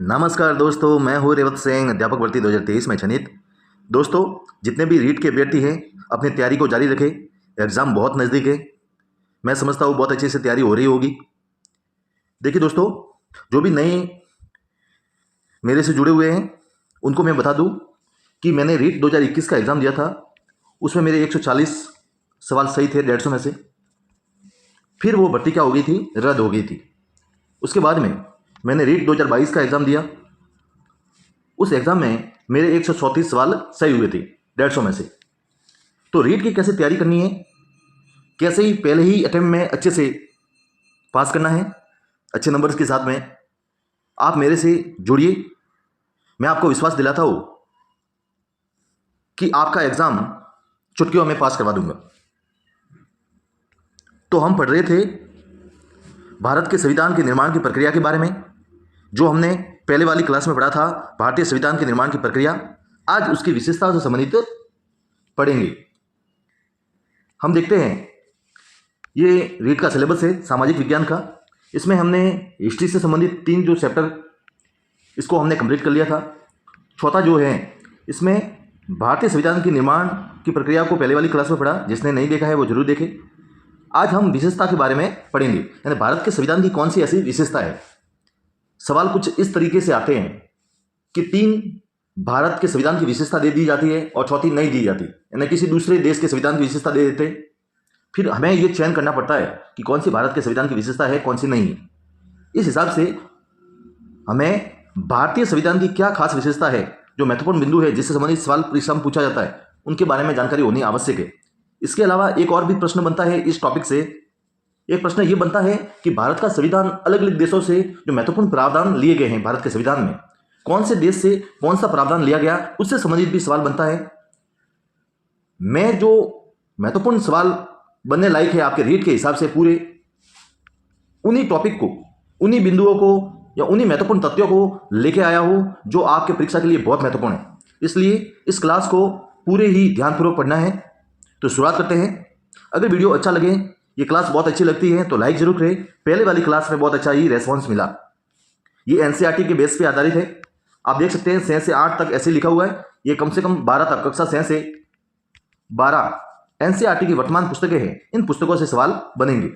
नमस्कार दोस्तों, मैं हूँ रेवत सिंह, अध्यापक भर्ती 2023 में चयनित। दोस्तों, जितने भी रीट के अभ्यर्थी हैं अपनी तैयारी को जारी रखें। एग्ज़ाम बहुत नज़दीक है। मैं समझता हूँ बहुत अच्छे से तैयारी हो रही होगी। देखिए दोस्तों, जो भी नए मेरे से जुड़े हुए हैं उनको मैं बता दूँ कि मैंने रीट 2021 का एग्ज़ाम दिया था। उसमें मेरे 140 सवाल सही थे 150 में से। फिर वो भर्ती क्या हो गई थी, रद्द हो गई थी। उसके बाद में मैंने रीट 2022 का एग्ज़ाम दिया। उस एग्ज़ाम में मेरे 134 सवाल सही हुए थे 150 में से। तो रीट की कैसे तैयारी करनी है, कैसे ही पहले ही अटेम्प्ट में अच्छे से पास करना है अच्छे नंबर्स के साथ में, आप मेरे से जुड़िए। मैं आपको विश्वास दिलाता हूँ कि आपका एग्ज़ाम चुटकियों में पास करवा दूंगा। तो हम पढ़ रहे थे भारत के संविधान के निर्माण की प्रक्रिया के बारे में, जो हमने पहले वाली क्लास में पढ़ा था, भारतीय संविधान के निर्माण की प्रक्रिया। आज उसकी विशेषताओं से संबंधित पढ़ेंगे। हम देखते हैं, ये रीट का सिलेबस है सामाजिक विज्ञान का। इसमें हमने हिस्ट्री से संबंधित 3 जो चैप्टर इसको हमने कंप्लीट कर लिया था। चौथा जो है, इसमें भारतीय संविधान के निर्माण की प्रक्रिया को पहले वाली क्लास में पढ़ा। जिसने नहीं देखा है वो जरूर देखे। आज हम विशेषता के बारे में पढ़ेंगे, यानी भारत के संविधान की कौन सी ऐसी विशेषता है। सवाल कुछ इस तरीके से आते हैं कि 3 भारत के संविधान की विशेषता दे दी जाती है और चौथी नहीं दी जाती, यानी किसी दूसरे देश के संविधान की विशेषता दे देते। फिर हमें ये चयन करना पड़ता है कि कौन सी भारत के संविधान की विशेषता है, कौन सी नहीं है। इस हिसाब से हमें भारतीय संविधान की क्या खास विशेषता है, जो महत्वपूर्ण बिंदु है जिससे संबंधित सवाल परीक्षा में पूछा जाता है, उनके बारे में जानकारी होनी आवश्यक है। इसके अलावा एक और भी प्रश्न बनता है इस टॉपिक से। एक प्रश्न ये बनता है कि भारत का संविधान अलग अलग देशों से जो महत्वपूर्ण प्रावधान लिए गए हैं भारत के संविधान में, कौन से देश से कौन सा प्रावधान लिया गया, उससे संबंधित भी सवाल बनता है। मैं जो महत्वपूर्ण सवाल बनने लायक है आपके रीट के हिसाब से, पूरे उन्हीं टॉपिक को, उन्हीं बिंदुओं को या उन्हीं महत्वपूर्ण तथ्यों को लेके आया हूं जो आपके परीक्षा के लिए बहुत महत्वपूर्ण है। इसलिए इस क्लास को पूरे ही ध्यानपूर्वक पढ़ना है। तो शुरुआत करते हैं। अगर वीडियो अच्छा लगे, ये क्लास बहुत अच्छी लगती है, तो लाइक जरूर करें। पहले वाली क्लास में बहुत अच्छा ही रेस्पॉन्स मिला। ये एनसीईआरटी के बेस पे आधारित है। आप देख सकते हैं 6 से 8 तक ऐसे लिखा हुआ है। ये कम से कम 12 तक, कक्षा 6 से 12 एनसीईआरटी की वर्तमान पुस्तकें हैं। इन पुस्तकों से सवाल बनेंगे।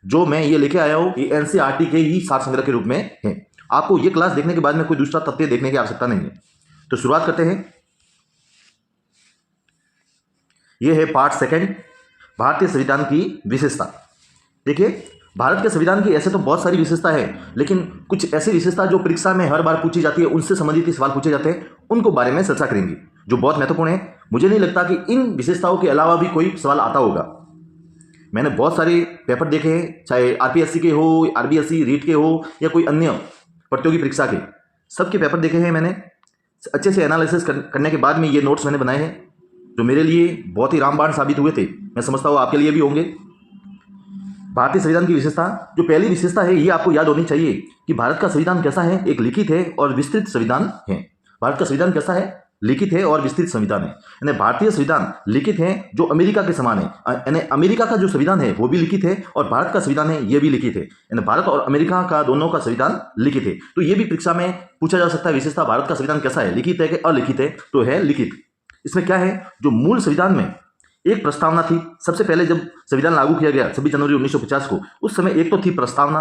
जो मैं ये लेके आया हूँ, ये एनसीईआरटी के ही सार संग्रह के रूप में है। आपको ये क्लास देखने के बाद में कोई दूसरा तथ्य देखने की आवश्यकता नहीं है। तो शुरुआत करते हैं। यह है पार्ट 2, भारतीय संविधान की विशेषता। देखिए, भारत के संविधान की ऐसे तो बहुत सारी विशेषता है, लेकिन कुछ ऐसी विशेषता जो परीक्षा में हर बार पूछी जाती है, उनसे संबंधित ही सवाल पूछे जाते हैं, उनको बारे में चर्चा करेंगे, जो बहुत महत्वपूर्ण है। मुझे नहीं लगता कि इन विशेषताओं के अलावा भी कोई सवाल आता होगा। मैंने बहुत सारे पेपर देखे हैं, चाहे आरपीएससी के हो, आरबीएससी रीट के हो, या कोई अन्य प्रतियोगी परीक्षा के, सबके पेपर देखे हैं मैंने। अच्छे से एनालिसिस करने के बाद में ये नोट्स मैंने बनाए हैं, जो मेरे लिए बहुत ही रामबाण साबित हुए थे। मैं समझता हूँ आपके लिए भी होंगे। भारतीय संविधान की विशेषता, जो पहली विशेषता है, ये आपको याद होनी चाहिए कि भारत का संविधान कैसा है, एक लिखित है और विस्तृत संविधान है। भारत का संविधान कैसा है, लिखित है और विस्तृत संविधान है। यानी भारतीय संविधान लिखित है, जो अमेरिका के समान है। यानी अमेरिका का जो संविधान है वो भी लिखित है, और भारत का संविधान है ये भी लिखित है। यानी भारत और अमेरिका का दोनों का संविधान लिखित है। तो ये भी परीक्षा में पूछा जा सकता है, विशेषता भारत का संविधान कैसा है, लिखित है कि अलिखित है। तो है लिखित। इसमें क्या है, जो मूल संविधान में एक प्रस्तावना थी। सबसे पहले जब संविधान लागू किया गया 26 जनवरी 1950 को, उस समय एक तो थी प्रस्तावना,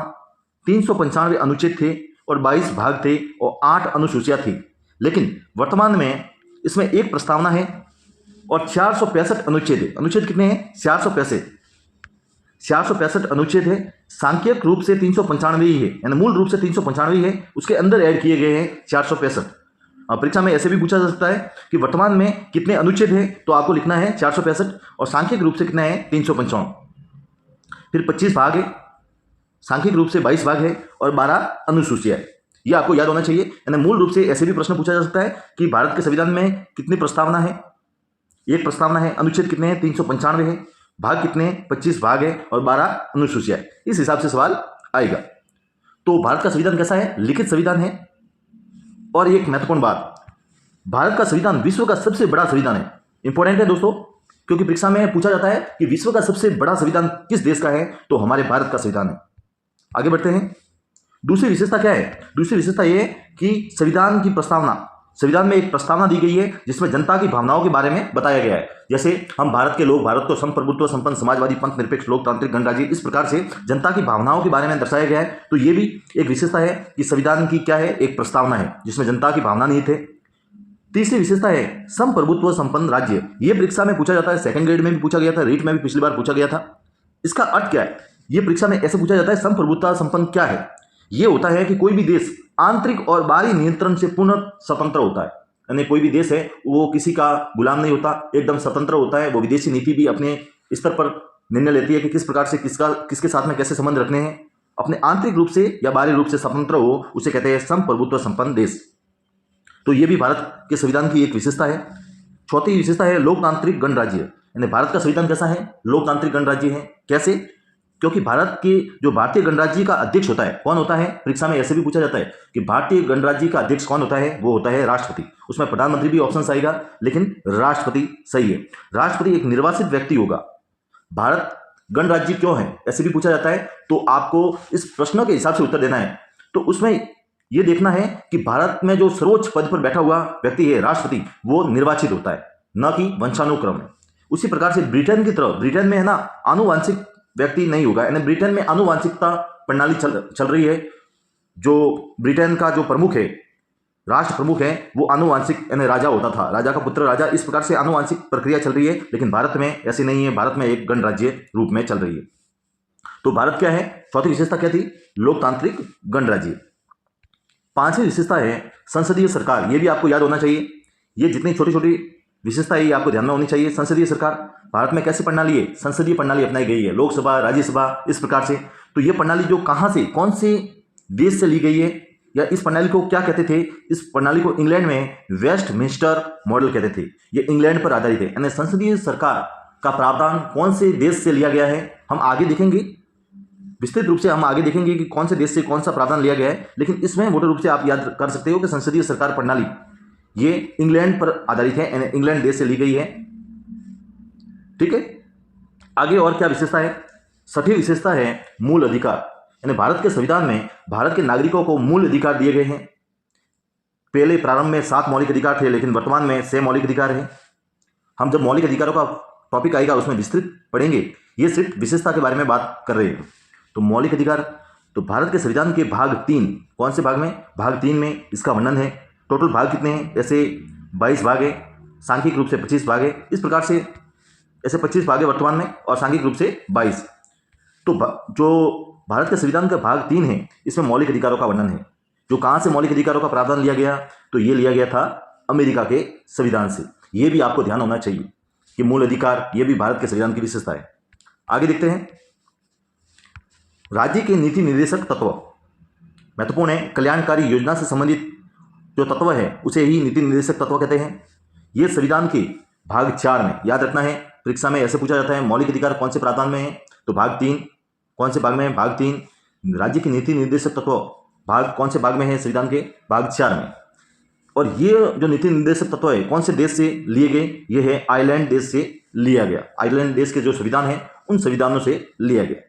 395 अनुच्छेद थे और 22 भाग थे और 8 अनुसूचियां थी। लेकिन वर्तमान में इसमें एक प्रस्तावना है और 465 अनुच्छेद है। अनुच्छेद कितने हैं, 465 अनुच्छेद है। सांख्यिक रूप से 395 ही है, यानी मूल रूप से 395 है, उसके अंदर ऐड किए गए हैं 465। परीक्षा में ऐसे भी पूछा जा सकता है कि वर्तमान में कितने अनुच्छेद हैं, तो आपको लिखना है 465, और सांख्यिक रूप से कितना है, 355। फिर 25 भाग है, सांख्यिक रूप से 22 भाग है और 12 अनुसूचियां है। यह आपको याद होना चाहिए। यानी मूल रूप से ऐसे भी प्रश्न पूछा जा सकता है कि भारत के संविधान में कितनी प्रस्तावना है, एक प्रस्तावना है, अनुच्छेद कितने हैं, 395 है, भाग कितने हैं, 25 भाग है और 12 अनुसूचियां है। इस हिसाब से सवाल आएगा। तो भारत का संविधान कैसा है, लिखित संविधान है। और एक महत्वपूर्ण बात, भारत का संविधान विश्व का सबसे बड़ा संविधान है। इंपॉर्टेंट है दोस्तों, क्योंकि परीक्षा में पूछा जाता है कि विश्व का सबसे बड़ा संविधान किस देश का है, तो हमारे भारत का संविधान है। आगे बढ़ते हैं। दूसरी विशेषता क्या है? दूसरी विशेषता ये कि संविधान की प्रस्तावना, संविधान में एक प्रस्तावना दी गई है जिसमें जनता की भावनाओं के बारे में बताया गया है। जैसे हम भारत के लोग, भारत को संप्रभुत्व संपन्न समाजवादी पंथ निरपेक्ष लोकतांत्रिक गणराज्य, इस प्रकार से जनता की भावनाओं के बारे में दर्शाया गया है। तो ये भी एक विशेषता है कि संविधान की क्या है, एक प्रस्तावना है जिसमें जनता की भावना निहित है। तीसरी विशेषता है संप्रभुत्व संपन्न राज्य। ये परीक्षा में पूछा जाता है, सेकंड ग्रेड में भी पूछा गया था, रीट में भी पिछली बार पूछा गया था। इसका अर्थ क्या है? ये परीक्षा में ऐसे पूछा जाता है, संप्रभुत्व संपन्न क्या है? ये होता है कि कोई भी देश आंतरिक और बाहरी नियंत्रण से पूर्ण स्वतंत्र होता है। यानी कोई भी देश है वो किसी का गुलाम नहीं होता, एकदम स्वतंत्र होता है। वो विदेशी नीति भी अपने स्तर पर निर्णय लेती है कि किस प्रकार से किसके साथ में कैसे संबंध रखने हैं। अपने आंतरिक रूप से या बाहरी रूप से स्वतंत्र हो, उसे कहते हैं संप्रभुत्व संपन्न देश। तो ये भी भारत के संविधान की एक विशेषता है। चौथी विशेषता है लोकतांत्रिक गणराज्य। यानी भारत का संविधान कैसा है? लोकतांत्रिक गणराज्य है। कैसे? क्योंकि भारत के जो भारतीय गणराज्य का अध्यक्ष होता है, कौन होता है? परीक्षा में ऐसे भी पूछा जाता है कि भारतीय गणराज्य का अध्यक्ष कौन होता है? वो होता है राष्ट्रपति। उसमें प्रधानमंत्री भी ऑप्शन आएगा, लेकिन राष्ट्रपति सही है। राष्ट्रपति एक निर्वाचित व्यक्ति होगा। भारत गणराज्य क्यों है, ऐसे भी पूछा जाता है। तो आपको इस प्रश्न के हिसाब से उत्तर देना है। तो उसमें यह देखना है कि भारत में जो सर्वोच्च पद पर बैठा हुआ व्यक्ति है राष्ट्रपति, वो निर्वाचित होता है, न कि वंशानुक्रम में। उसी प्रकार से ब्रिटेन की तरह, ब्रिटेन में है ना आनुवंशिक व्यक्ति नहीं होगा। यानी ब्रिटेन में आनुवंशिकता प्रणाली चल रही है। जो ब्रिटेन का जो प्रमुख है, राष्ट्र प्रमुख है, वो आनुवंशिक यानी राजा होता था, राजा का पुत्र राजा, इस प्रकार से आनुवंशिक प्रक्रिया चल रही है। लेकिन भारत में ऐसी नहीं है, भारत में एक गणराज्य रूप में चल रही है। तो भारत क्या है? चौथी विशेषता क्या थी? लोकतांत्रिक गणराज्य। पांचवी विशेषता है संसदीय सरकार। ये भी आपको याद होना चाहिए। ये जितनी छोटी छोटी विशेषता है ये आपको ध्यान में होनी चाहिए। संसदीय सरकार, भारत में कैसी प्रणाली है? संसदीय प्रणाली अपनाई गई है, लोकसभा, राज्यसभा, इस प्रकार से। तो ये प्रणाली जो कहाँ से, कौन से देश से ली गई है, या इस प्रणाली को क्या कहते थे? इस प्रणाली को इंग्लैंड में वेस्टमिंस्टर मॉडल कहते थे। ये इंग्लैंड पर आधारित है। यानी संसदीय सरकार का प्रावधान कौन से देश से लिया गया है, हम आगे देखेंगे, विस्तृत रूप से हम आगे देखेंगे कि कौन से देश से कौन सा प्रावधान लिया गया है। लेकिन इसमें मोटे रूप से आप याद कर सकते हो कि संसदीय सरकार प्रणाली ये इंग्लैंड पर आधारित है, यानी इंग्लैंड देश से ली गई है। ठीक है, आगे और क्या विशेषता है? छठी विशेषता है मूल अधिकार। यानी भारत के संविधान में भारत के नागरिकों को मूल अधिकार दिए गए हैं। पहले प्रारंभ में 7 मौलिक अधिकार थे, लेकिन वर्तमान में 6 मौलिक अधिकार हैं। हम जब मौलिक अधिकारों का टॉपिक आएगा उसमें विस्तृत पढ़ेंगे। ये सिर्फ विशेषता के बारे में बात कर रहे हैं। तो मौलिक अधिकार, तो भारत के संविधान के भाग 3, कौन से भाग में? भाग 3 में इसका वर्णन है। टोटल भाग कितने हैं? ऐसे 22 भाग है, सांख्यिक रूप से 25 भाग है। इस प्रकार से ऐसे 25 भाग है वर्तमान में और सांख्यिक रूप से 22। तो जो भारत के संविधान का भाग 3 है, इसमें मौलिक अधिकारों का वर्णन है। जो कहाँ से मौलिक अधिकारों का प्रावधान लिया गया? तो ये लिया गया था अमेरिका के संविधान से। ये भी आपको ध्यान होना चाहिए कि मूल अधिकार ये भी भारत के संविधान की विशेषता है। आगे देखते हैं, राज्य के नीति निर्देशक तत्व महत्वपूर्ण है। कल्याणकारी योजना से संबंधित जो तत्व है उसे ही नीति निर्देशक तत्व कहते हैं। ये संविधान के भाग 4 में, याद रखना है, परीक्षा में ऐसे पूछा जाता है मौलिक अधिकार कौन से प्रावधान में है? तो भाग 3, कौन से भाग में है? भाग 3। राज्य के नीति निर्देशक तत्व भाग कौन से भाग में है? संविधान के भाग 4 में। और ये जो नीति निर्देशक तत्व है कौन से देश से लिए गए? ये है आयरलैंड देश से लिया गया। आयरलैंड देश के जो संविधान है उन संविधानों से लिया गया।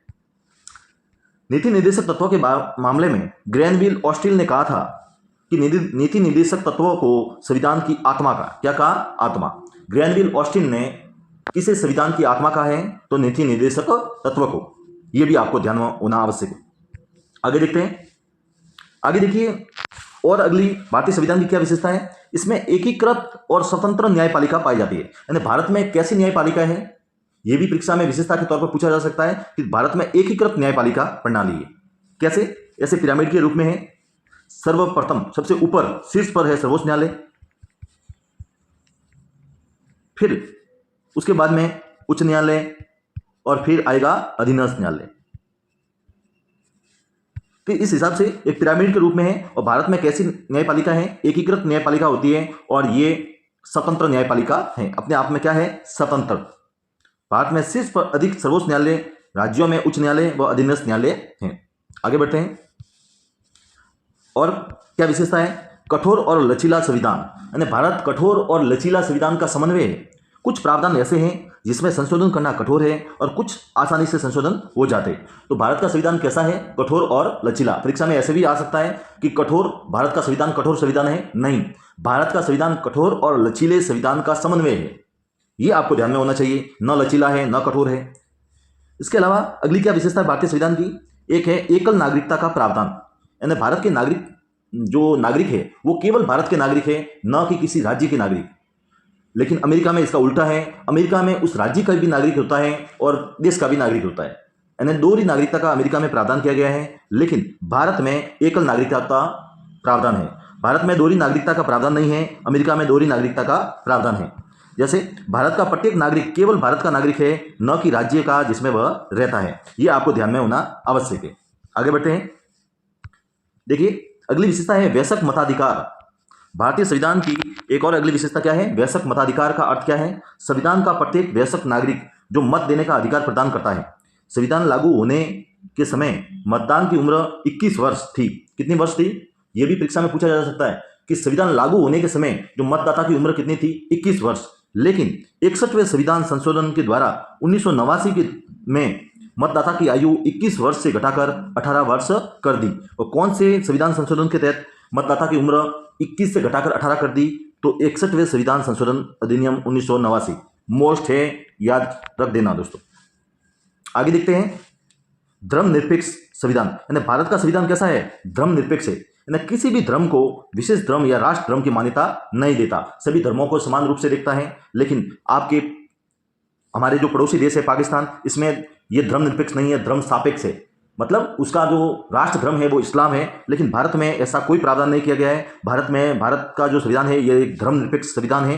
नीति निर्देशक तत्वों के मामले में ग्रैनविल ऑस्टिन ने कहा था कि नीति निर्देशक तत्वों को संविधान की आत्मा का, क्या कहा? आत्मा। ग्रैनविल ऑस्टिन ने किसे संविधान की आत्मा कहा है? तो नीति निर्देशक तत्व को। यह भी आपको ध्यान होना आवश्यक है। आगे देखते हैं, आगे देखिए, और अगली भारतीय संविधान की क्या विशेषता है? इसमें एकीकृत और स्वतंत्र न्यायपालिका पाई जाती है। यानी भारत में कैसी न्यायपालिका है? यह भी परीक्षा में विशेषता के तौर पर पूछा जा सकता है कि भारत में एकीकृत न्यायपालिका प्रणाली है। कैसे? ऐसे पिरामिड के रूप में है। सर्वप्रथम सबसे ऊपर शीर्ष पर है सर्वोच्च न्यायालय, फिर उसके बाद में उच्च न्यायालय और फिर आएगा अधीनस्थ न्यायालय। तो इस हिसाब से एक पिरामिड के रूप में है। और भारत में कैसी न्यायपालिका है? एकीकृत न्यायपालिका होती है और ये स्वतंत्र न्यायपालिका है। अपने आप में क्या है? स्वतंत्र। भारत में शीर्ष पर अधिक सर्वोच्च न्यायालय, राज्यों में उच्च न्यायालय व अधीनस्थ न्यायालय हैं। आगे बढ़ते हैं, और क्या विशेषता है? कठोर और लचीला संविधान। यानी भारत कठोर और लचीला संविधान का समन्वय है। कुछ प्रावधान ऐसे हैं जिसमें संशोधन करना कठोर है और कुछ आसानी से संशोधन हो जाते हैं। तो भारत का संविधान कैसा है? कठोर और लचीला। परीक्षा में ऐसे भी आ सकता है कि कठोर भारत का संविधान कठोर संविधान है। नहीं, भारत का संविधान कठोर और लचीले संविधान का समन्वय है। ये आपको ध्यान में होना चाहिए, न लचीला है न कठोर है। इसके अलावा अगली क्या विशेषता है भारतीय संविधान की? एक है एकल नागरिकता का प्रावधान, यानी भारत के नागरिक जो नागरिक है वो केवल भारत के नागरिक है, न कि किसी राज्य के नागरिक। लेकिन अमेरिका में इसका उल्टा है। अमेरिका में उस राज्य का भी नागरिक होता है और देश का भी नागरिक होता है, यानी दोहरी नागरिकता का अमेरिका में प्रावधान किया गया है। लेकिन भारत में एकल नागरिकता का प्रावधान है। भारत में दोहरी नागरिकता का प्रावधान नहीं है, अमेरिका में दोहरी नागरिकता का प्रावधान है। जैसे भारत का प्रत्येक नागरिक केवल भारत का नागरिक है, न कि राज्य का जिसमें वह रहता है। यह आपको ध्यान में होना आवश्यक है। आगे बढ़ते हैं। देखिए, अगली विशेषता है वयस्क मताधिकार। भारतीय संविधान की एक और अगली विशेषता क्या है? वयस्क मताधिकार का अर्थ क्या है? संविधान का प्रत्येक वयस्क नागरिक जो मत देने का अधिकार प्रदान करता है। संविधान लागू होने के समय मतदान की उम्र 21 वर्ष थी। कितनी वर्ष थी? यह भी परीक्षा में पूछा जा सकता है कि संविधान लागू होने के समय जो मतदाता की उम्र कितनी थी? 21 वर्ष। लेकिन 61वें संविधान संशोधन के द्वारा 1989 में मतदाता की आयु 21 वर्ष से घटाकर 18 वर्ष कर दी। और कौन से संविधान संशोधन के तहत मतदाता की उम्र 21 से घटाकर 18 कर दी? तो 61वें संविधान संशोधन अधिनियम 1989 मोस्ट है, याद रख देना दोस्तों। आगे देखते हैं धर्मनिरपेक्ष संविधान, यानी भारत का संविधान कैसा है? धर्मनिरपेक्ष है, यानी किसी भी धर्म को विशेष धर्म या राष्ट्र धर्म की मान्यता नहीं देता, सभी धर्मों को समान रूप से देखता है। लेकिन हमारे जो पड़ोसी देश है पाकिस्तान, इसमें यह धर्मनिरपेक्ष नहीं है, धर्म सापेक्ष है। मतलब उसका जो राष्ट्र धर्म है वो इस्लाम है। लेकिन भारत में ऐसा कोई प्रावधान नहीं किया गया है। भारत का जो संविधान है यह एक धर्मनिरपेक्ष संविधान है,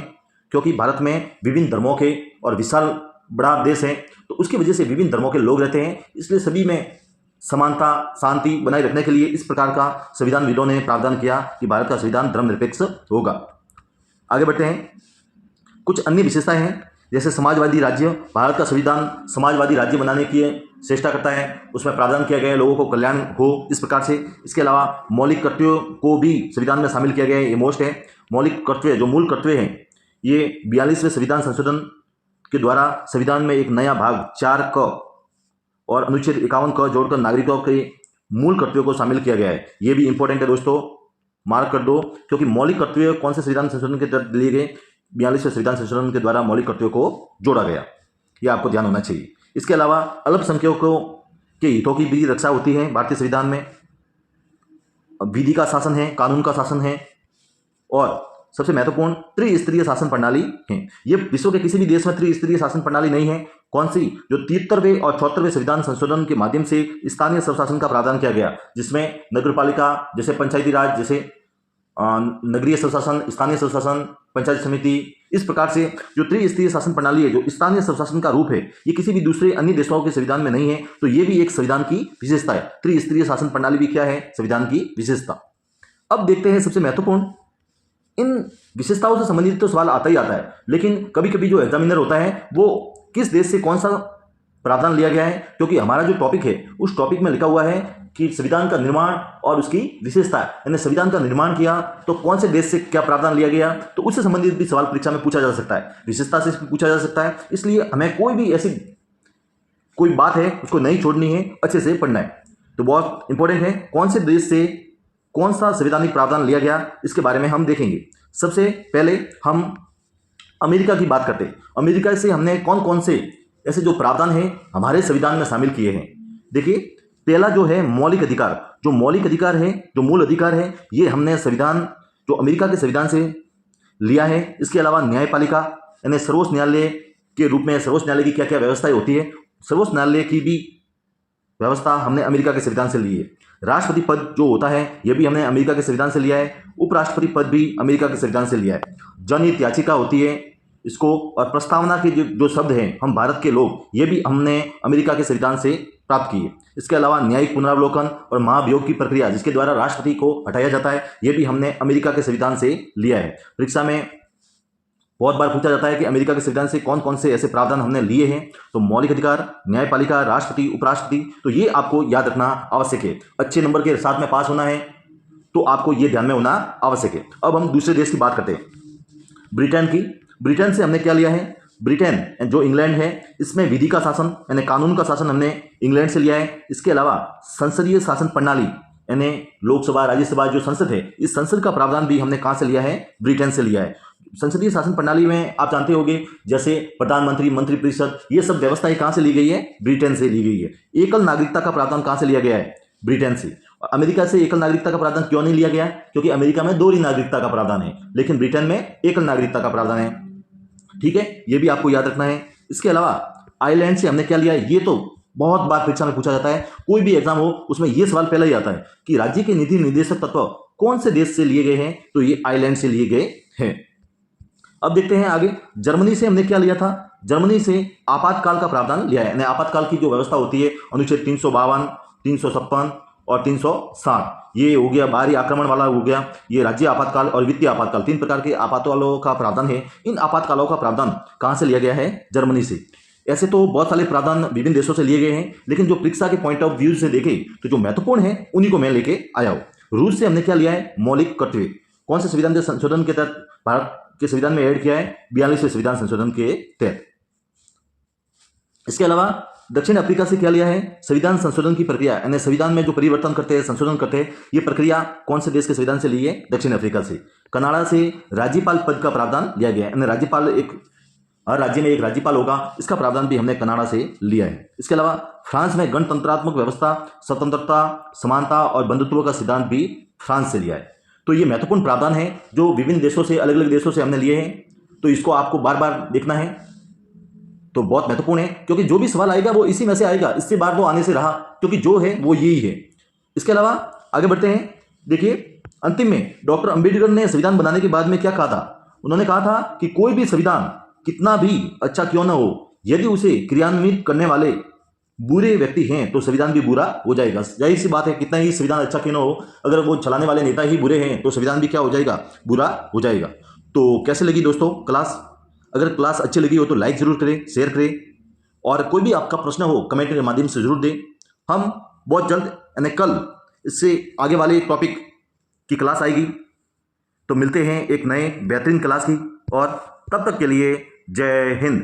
क्योंकि भारत में विभिन्न धर्मों के और विशाल बड़ा देश है, तो उसकी वजह से विभिन्न धर्मों के लोग रहते हैं। इसलिए सभी में समानता शांति बनाए रखने के लिए इस प्रकार का संविधानविदों ने प्रावधान किया कि भारत का संविधान धर्मनिरपेक्ष होगा। आगे बढ़ते हैं। कुछ अन्य विशेषताएं हैं, जैसे समाजवादी राज्य। भारत का संविधान समाजवादी राज्य बनाने की चेष्टा करता है, उसमें प्रावधान किया गया है लोगों को कल्याण हो इस प्रकार से। इसके अलावा मौलिक कर्तव्यों को भी संविधान में शामिल किया गया है, ये मोस्ट है। मौलिक कर्तव्य जो मूल कर्तव्य हैं, ये 42वें संविधान संशोधन के द्वारा संविधान में एक नया भाग 4 क और अनुच्छेद 51 क जोड़कर नागरिकों के मूल कर्तव्यों को शामिल किया गया है। ये भी इंपॉर्टेंट है दोस्तों, मार्क कर दो, क्योंकि मौलिक कर्तव्य कौन से संविधान संशोधन के तहत लिए गए? 42वें संविधान संशोधन के द्वारा मौलिक कर्तव्यों को जोड़ा गया। यह आपको ध्यान होना चाहिए। इसके अलावा अल्पसंख्यकों के हितों की भी रक्षा होती है भारतीय संविधान में। विधि का शासन है, कानून का शासन है, और सबसे महत्वपूर्ण त्रिस्तरीय शासन प्रणाली है। ये विश्व के किसी भी देश में त्रिस्तरीय शासन प्रणाली नहीं है। कौन सी? जो 73वें और 74वें संविधान संशोधन के माध्यम से स्थानीय स्वशासन का प्रावधान किया गया, जिसमें नगरपालिका जैसे पंचायती राज, जैसे नगरीय स्वशासन, स्थानीय स्वशासन, पंचायत समिति, इस प्रकार से जो त्रिस्तरीय शासन प्रणाली है, जो स्थानीय स्वशासन का रूप है, ये किसी भी दूसरे अन्य देशों के संविधान में नहीं है। तो ये भी एक संविधान की विशेषता है। त्रिस्तरीय शासन प्रणाली भी क्या है? संविधान की विशेषता। अब देखते हैं सबसे महत्वपूर्ण, इन विशेषताओं से संबंधित तो सवाल आता ही आता है, लेकिन कभी कभी जो एग्जामिनर होता है वो किस देश से कौन सा प्रावधान लिया गया है, क्योंकि हमारा जो टॉपिक है उस टॉपिक में लिखा हुआ है कि संविधान का निर्माण और उसकी विशेषता, यानी संविधान का निर्माण किया तो कौन से देश से क्या प्रावधान लिया गया, तो उससे संबंधित भी सवाल परीक्षा में पूछा जा सकता है, विशेषता से पूछा जा सकता है। इसलिए हमें कोई भी ऐसी कोई बात है उसको नहीं छोड़नी है, अच्छे से पढ़ना है। तो बहुत इंपॉर्टेंट है कौन से देश से कौन सा संवैधानिक प्रावधान लिया गया, इसके बारे में हम देखेंगे। सबसे पहले हम अमेरिका की बात करते हैं। अमेरिका से हमने कौन कौन से ऐसे जो प्रावधान है हमारे संविधान में शामिल किए हैं। देखिए, पहला जो है मौलिक अधिकार, जो मौलिक अधिकार है, जो मूल अधिकार है, ये हमने संविधान जो अमेरिका के संविधान से लिया है। इसके अलावा न्यायपालिका, यानी सर्वोच्च न्यायालय के रूप में सर्वोच्च न्यायालय की क्या क्या व्यवस्थाएं होती है, सर्वोच्च न्यायालय की भी व्यवस्था हमने अमेरिका के संविधान से ली है। राष्ट्रपति पद जो होता है यह भी हमने अमेरिका के संविधान से लिया है। उपराष्ट्रपति पद भी अमेरिका के संविधान से लिया है। जनहित याचिका होती है इसको, और प्रस्तावना के जो शब्द हैं हम भारत के लोग, ये भी हमने अमेरिका के संविधान से प्राप्त किए। इसके अलावा न्यायिक पुनरावलोकन और महाभियोग की प्रक्रिया जिसके द्वारा राष्ट्रपति को हटाया जाता है, ये भी हमने अमेरिका के संविधान से लिया है। परीक्षा में बहुत बार पूछा जाता है कि अमेरिका के संविधान से कौन कौन से ऐसे प्रावधान हमने लिए हैं। तो मौलिक अधिकार, न्यायपालिका, राष्ट्रपति, उपराष्ट्रपति, तो ये आपको याद रखना आवश्यक है। अच्छे नंबर के साथ में पास होना है तो आपको ये ध्यान में होना आवश्यक है। अब हम दूसरे देश की बात करते हैं, ब्रिटेन की। ब्रिटेन से हमने क्या लिया है? ब्रिटेन जो इंग्लैंड है, इसमें विधि का शासन यानी कानून का शासन हमने इंग्लैंड से लिया है। इसके अलावा संसदीय शासन प्रणाली यानी लोकसभा राज्यसभा जो संसद है, इस संसद का प्रावधान भी हमने कहाँ से लिया है? ब्रिटेन से लिया है। संसदीय शासन प्रणाली में आप जानते होंगे जैसे प्रधानमंत्री, मंत्रिपरिषद, ये सब व्यवस्थाएं कहाँ से ली गई है? ब्रिटेन से ली गई है। एकल नागरिकता का प्रावधान कहाँ से लिया गया है? ब्रिटेन से। अमेरिका से एकल नागरिकता का प्रावधान क्यों नहीं लिया गया? क्योंकि अमेरिका में दोहरी नागरिकता का प्रावधान है, लेकिन ब्रिटेन में एकल नागरिकता का प्रावधान है। ठीक है, ये भी आपको याद रखना है। इसके अलावा आयरलैंड से हमने क्या लिया है? ये तो बहुत बार परीक्षा में पूछा जाता है, कोई भी एग्जाम हो उसमें ये सवाल पहले ही आता है कि राज्य के नीति निर्देशक तत्व कौन से देश से लिए गए हैं? तो ये आयरलैंड से लिए गए हैं। अब देखते हैं आगे, जर्मनी से हमने क्या लिया था? जर्मनी से आपातकाल का प्रावधान लिया है, यानी आपातकाल की जो व्यवस्था होती है अनुच्छेद 352, 356 और 360, ये हो गया बाहरी आक्रमण वाला हो गया, ये राज्य आपातकाल और वित्तीय आपातकाल, 3 प्रकार के आपातकालों का प्रावधान है। इन आपातकालों का प्रावधान कहाँ से लिया गया है? जर्मनी से। ऐसे तो बहुत सारे प्रावधान विभिन्न देशों से लिए गए हैं, लेकिन जो परीक्षा के पॉइंट ऑफ व्यू से देखें तो जो महत्वपूर्ण है उन्हीं को मैं लेके आया हूँ। रूस से हमने क्या लिया है? मौलिक कर्तव्य। कौन से संविधान संशोधन के तहत भारत के संविधान में ऐड किया है? 42वें संविधान संशोधन के तहत। इसके अलावा दक्षिण अफ्रीका से क्या लिया है? संविधान संशोधन की प्रक्रिया, यानी संविधान में जो परिवर्तन करते हैं, संशोधन करते हैं, ये प्रक्रिया कौन से देश के संविधान से ली है? दक्षिण अफ्रीका से। कनाडा से राज्यपाल पद का प्रावधान लिया गया है, यानी राज्यपाल हर राज्य में एक राज्यपाल होगा, इसका प्रावधान भी हमने कनाडा से लिया है। इसके अलावा फ्रांस में गणतंत्रात्मक व्यवस्था, स्वतंत्रता, समानता और बंधुत्व का सिद्धांत भी फ्रांस से लिया है। तो ये महत्वपूर्ण प्रावधान है जो विभिन्न देशों से, अलग अलग देशों से हमने लिए हैं, तो इसको आपको बार बार देखना है, तो बहुत महत्वपूर्ण है, क्योंकि जो भी सवाल आएगा वो इसी में से आएगा, इससे बार तो आने से रहा, क्योंकि जो है वो यही है। इसके अलावा आगे बढ़ते हैं। देखिए अंतिम में डॉक्टर अंबेडकर ने संविधान बनाने के बाद में क्या कहा था? उन्होंने कहा था कि कोई भी संविधान कितना भी अच्छा क्यों ना हो, यदि उसे क्रियान्वित करने वाले बुरे व्यक्ति हैं तो संविधान भी बुरा हो जाएगा। जाहिर सी बात है, कितना ही संविधान अच्छा क्यों ना हो, अगर वो चलाने वाले नेता ही बुरे हैं तो संविधान भी क्या हो जाएगा? बुरा हो जाएगा। तो कैसे लगी दोस्तों क्लास? अगर क्लास अच्छी लगी हो तो लाइक जरूर करें, शेयर करें, और कोई भी आपका प्रश्न हो कमेंट के माध्यम से जरूर दें। हम बहुत जल्द यानी कल इससे आगे वाले टॉपिक की क्लास आएगी, तो मिलते हैं एक नए बेहतरीन क्लास की, और तब तक के लिए जय हिंद।